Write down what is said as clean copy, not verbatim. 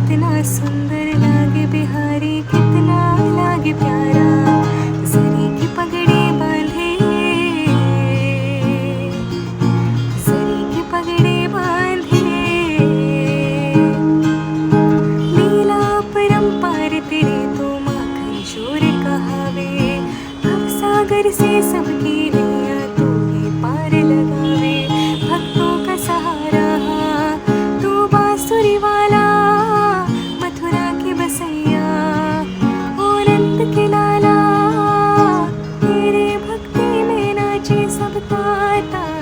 कितना सुंदर लागे बिहारी, कितना लागे प्यारा। जरी की पगड़ी बांधे, जरी की पगड़ी बांधे। लीला परंपार तेरे तो माखन चोर कहावे। भव सागर से सबकी नैया तू ही पार लगावे। भक्तों का सहारा तू बांसुरी वाला, मथुरा की बसैया ओ अनंत के लाला। तेरे भक्ति में नाचे सब ताता।